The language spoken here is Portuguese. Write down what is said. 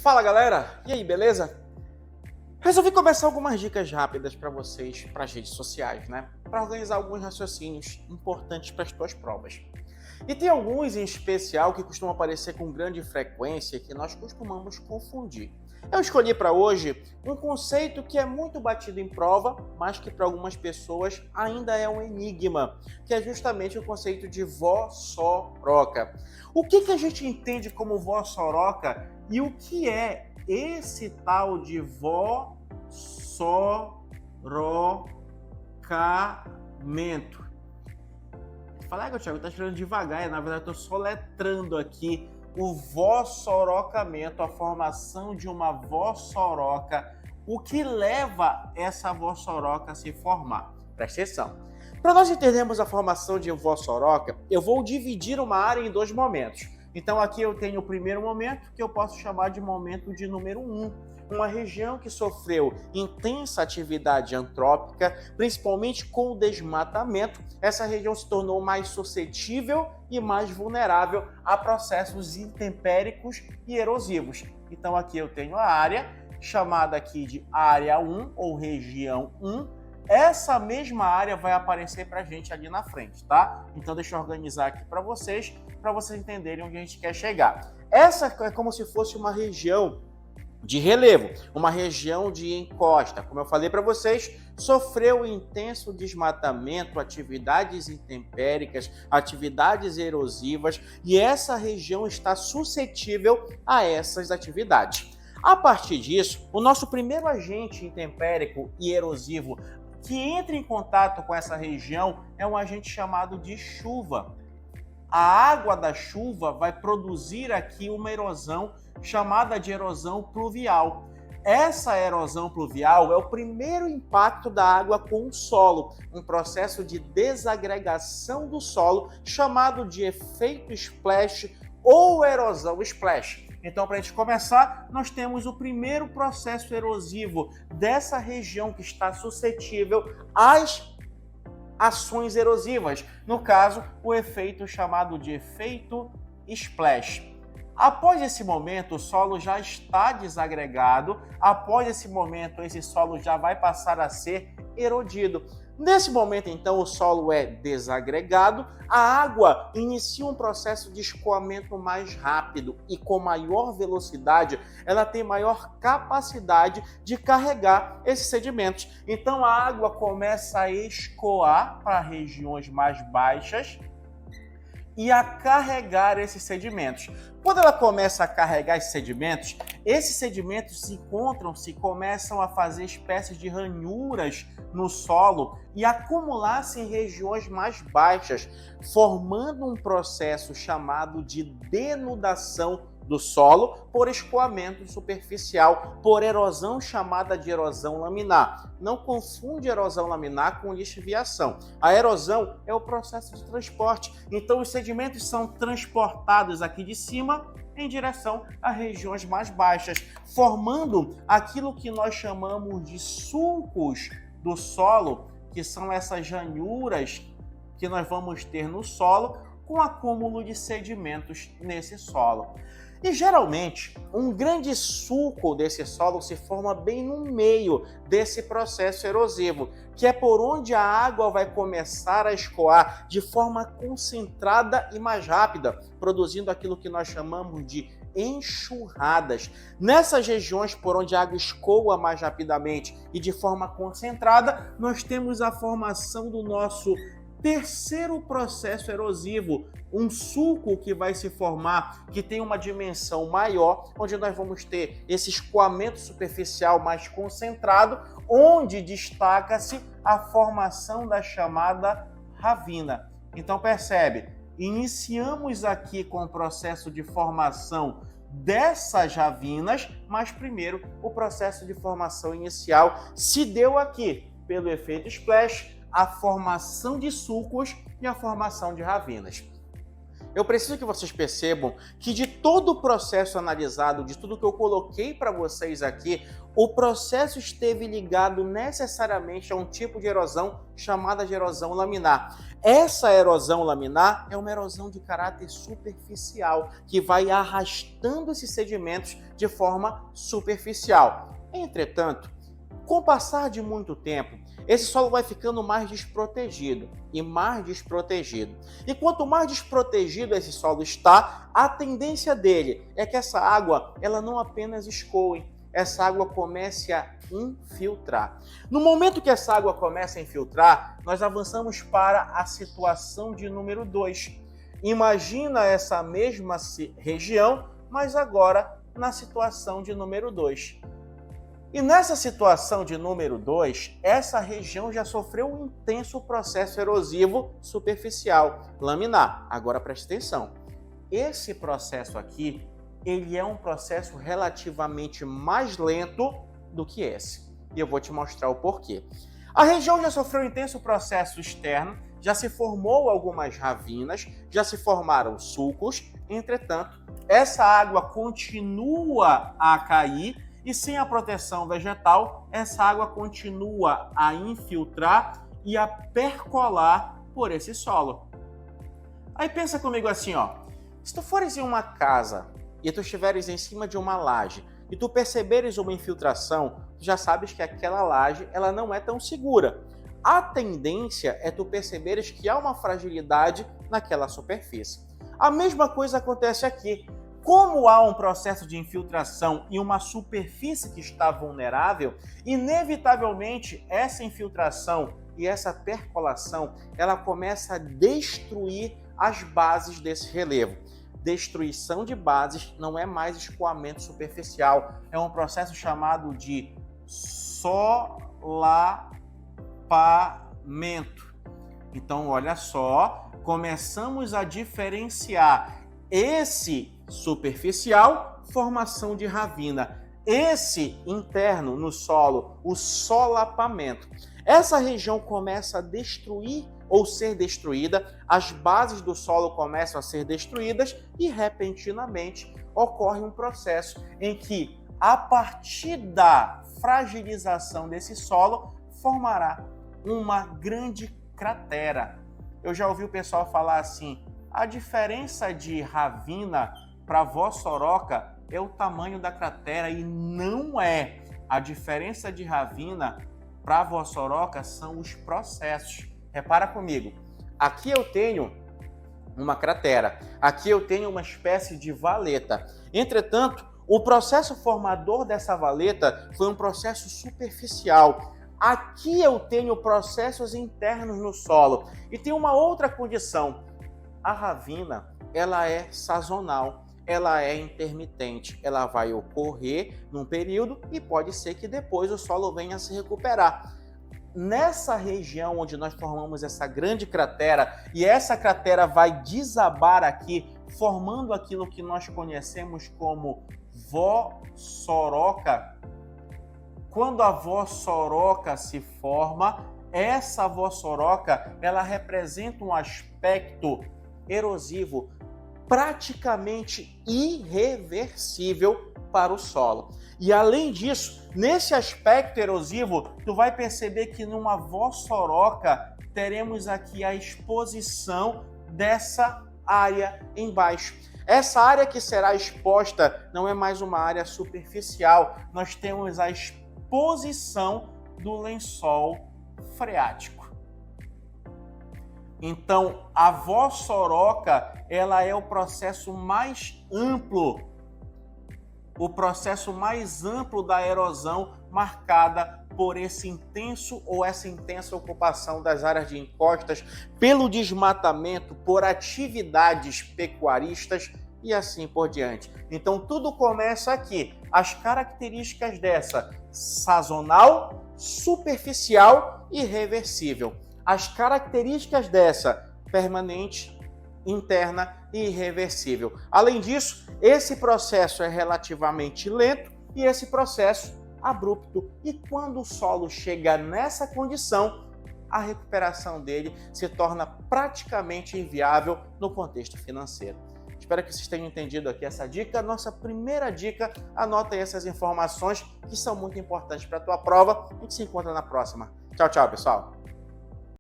Fala galera, e aí, beleza? Resolvi começar algumas dicas rápidas para vocês, para as redes sociais, né? Para organizar alguns raciocínios importantes para as tuas provas. E tem alguns em especial que costumam aparecer com grande frequência que nós costumamos confundir. Eu escolhi para hoje um conceito que é muito batido em prova, mas que para algumas pessoas ainda é um enigma, que é justamente o conceito de vossoroca. O que a gente entende como vossoroca e o que é esse tal de vossorocamento? Fala, Thiago, tá escrevendo devagar, na verdade eu tô soletrando aqui o vossorocamento, a formação de uma vossoroca, o que leva essa vossoroca a se formar. Presta atenção. Para nós entendermos a formação de vossoroca, eu vou dividir uma área em dois momentos. Então aqui eu tenho o primeiro momento, que eu posso chamar de momento de número 1. Uma região que sofreu intensa atividade antrópica, principalmente com o desmatamento. Essa região se tornou mais suscetível e mais vulnerável a processos intempéricos e erosivos. Então aqui eu tenho a área, chamada aqui de área 1 ou região 1. Essa mesma área vai aparecer para a gente ali na frente, tá? Então deixa eu organizar aqui para vocês entenderem onde a gente quer chegar. Essa é como se fosse uma região de relevo, uma região de encosta. Como eu falei para vocês, sofreu intenso desmatamento, atividades intempéricas, atividades erosivas, e essa região está suscetível a essas atividades. A partir disso, o nosso primeiro agente intempérico e erosivo que entra em contato com essa região é um agente chamado de chuva. A água da chuva vai produzir aqui uma erosão chamada de erosão pluvial. Essa erosão pluvial é o primeiro impacto da água com o solo, um processo de desagregação do solo chamado de efeito splash ou erosão splash. Então, para a gente começar, nós temos o primeiro processo erosivo dessa região que está suscetível às ações erosivas. No caso, o efeito chamado de efeito splash. Após esse momento, o solo já está desagregado. Após esse momento, esse solo já vai passar a ser erodido. Nesse momento, então, o solo é desagregado, a água inicia um processo de escoamento mais rápido e com maior velocidade, ela tem maior capacidade de carregar esses sedimentos. Então, a água começa a escoar para regiões mais baixas e a carregar esses sedimentos. Quando ela começa a carregar esses sedimentos se começam a fazer espécies de ranhuras no solo e acumular-se em regiões mais baixas, formando um processo chamado de denudação do solo por escoamento superficial, por erosão chamada de erosão laminar. Não confunde erosão laminar com lixiviação. A erosão é o processo de transporte. Então os sedimentos são transportados aqui de cima em direção a regiões mais baixas, formando aquilo que nós chamamos de sulcos do solo, que são essas ranhuras que nós vamos ter no solo com acúmulo de sedimentos nesse solo. E geralmente, um grande sulco desse solo se forma bem no meio desse processo erosivo, que é por onde a água vai começar a escoar de forma concentrada e mais rápida, produzindo aquilo que nós chamamos de enxurradas. Nessas regiões por onde a água escoa mais rapidamente e de forma concentrada, nós temos a formação do nosso terceiro processo erosivo, um sulco que vai se formar, que tem uma dimensão maior, onde nós vamos ter esse escoamento superficial mais concentrado, onde destaca-se a formação da chamada ravina. Então percebe, iniciamos aqui com o processo de formação dessas ravinas, mas primeiro o processo de formação inicial se deu aqui pelo efeito splash, a formação de sulcos e a formação de ravinas. Eu preciso que vocês percebam que de todo o processo analisado, de tudo que eu coloquei para vocês aqui, o processo esteve ligado necessariamente a um tipo de erosão chamada de erosão laminar. Essa erosão laminar é uma erosão de caráter superficial, que vai arrastando esses sedimentos de forma superficial. Entretanto, com o passar de muito tempo, esse solo vai ficando mais desprotegido e mais desprotegido. E quanto mais desprotegido esse solo está, a tendência dele é que essa água ela não apenas escoe, essa água comece a infiltrar. No momento que essa água começa a infiltrar, nós avançamos para a situação de número 2. Imagina essa mesma região, mas agora na situação de número 2. E nessa situação de número 2, essa região já sofreu um intenso processo erosivo superficial, laminar. Agora preste atenção. Esse processo aqui, ele é um processo relativamente mais lento do que esse. E eu vou te mostrar o porquê. A região já sofreu um intenso processo externo, já se formou algumas ravinas, já se formaram sulcos. Entretanto, essa água continua a cair e sem a proteção vegetal, essa água continua a infiltrar e a percolar por esse solo. Aí pensa comigo assim, ó. Se tu fores em uma casa e tu estiveres em cima de uma laje e tu perceberes uma infiltração, tu já sabes que aquela laje ela não é tão segura. A tendência é tu perceberes que há uma fragilidade naquela superfície. A mesma coisa acontece aqui. Como há um processo de infiltração e uma superfície que está vulnerável, inevitavelmente essa infiltração e essa percolação, ela começa a destruir as bases desse relevo. Destruição de bases não é mais escoamento superficial, é um processo chamado de solapamento. Então, olha só, começamos a diferenciar esse superficial, formação de ravina. Esse interno no solo, o solapamento. Essa região começa a destruir ou ser destruída, as bases do solo começam a ser destruídas e repentinamente ocorre um processo em que, a partir da fragilização desse solo, formará uma grande cratera. Eu já ouvi o pessoal falar assim, a diferença de ravina para vossoroca é o tamanho da cratera e não é. A diferença de ravina para vossoroca são os processos. Repara comigo, aqui eu tenho uma cratera, aqui eu tenho uma espécie de valeta. Entretanto, o processo formador dessa valeta foi um processo superficial. Aqui eu tenho processos internos no solo. E tem uma outra condição. A ravina, ela é sazonal. Ela é intermitente, ela vai ocorrer num período e pode ser que depois o solo venha a se recuperar. Nessa região onde nós formamos essa grande cratera, e essa cratera vai desabar aqui, formando aquilo que nós conhecemos como vossoroca. Quando a vossoroca se forma, essa vossoroca, ela representa um aspecto erosivo praticamente irreversível para o solo. E além disso, nesse aspecto erosivo, tu vai perceber que numa vossoroca teremos aqui a exposição dessa área embaixo. Essa área que será exposta não é mais uma área superficial, nós temos a exposição do lençol freático. Então, a vossoroca, ela é o processo mais amplo, da erosão marcada por esse intenso ou essa intensa ocupação das áreas de encostas, pelo desmatamento, por atividades pecuaristas e assim por diante. Então, tudo começa aqui. As características dessa sazonal, superficial e reversível. As características dessa permanente, interna e irreversível. Além disso, esse processo é relativamente lento e esse processo abrupto. E quando o solo chega nessa condição, a recuperação dele se torna praticamente inviável no contexto financeiro. Espero que vocês tenham entendido aqui essa dica. Nossa primeira dica, anota aí essas informações que são muito importantes para a tua prova. A gente se encontra na próxima. Tchau, tchau, pessoal!